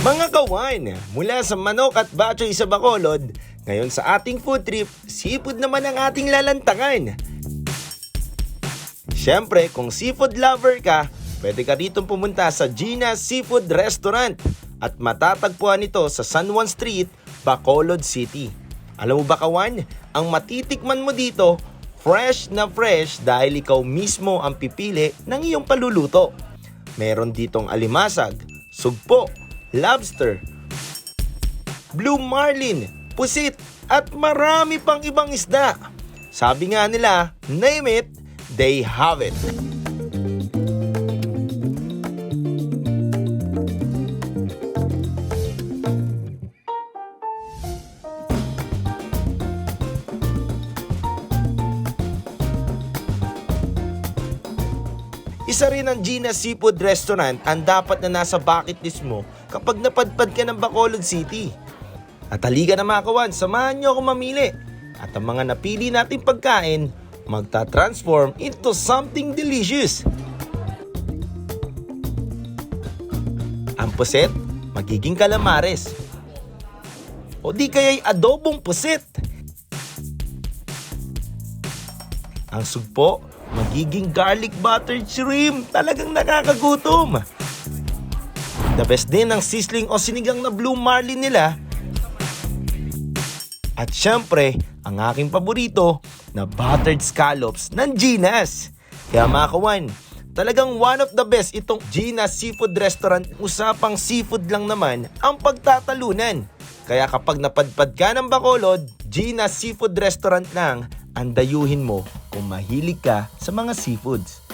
Mga kawan, mula sa manok at batchoy sa Bacolod, ngayon sa ating food trip, seafood naman ang ating lalantangan. Siyempre, kung seafood lover ka, pwede ka rito pumunta sa Gina's Seafood Restaurant at matatagpuan ito sa San Juan Street, Bacolod City. Alam mo ba kawan, ang matitikman mo dito, fresh na fresh dahil ikaw mismo ang pipili ng iyong paluluto. Meron ditong alimasag, sugpo, lobster, blue marlin, pusit, at marami pang ibang isda. Sabi nga nila, name it, they have it. Isa rin ang Gina's Seafood Restaurant ang dapat na nasa bucket list mo kapag napadpad ka ng Bacolod City. At halika na mga kawan, samahan nyo ako mamili. At ang mga napili nating pagkain, magta-transform into something delicious. Ang puset, magiging calamares. O di kaya'y adobong puset. Ang sugpo, magiging garlic buttered shrimp. Talagang nakakagutom. The best din ang sizzling o sinigang na blue marlin nila. At syempre, ang aking paborito na buttered scallops ng Gina's. Kaya mga kawan, talagang one of the best itong Gina's Seafood Restaurant. Usapang seafood lang naman ang pagtatalunan. Kaya kapag napadpad ka ng Bacolod, Gina's Seafood Restaurant lang ang dayuhin mo kung mahilig ka sa mga seafoods.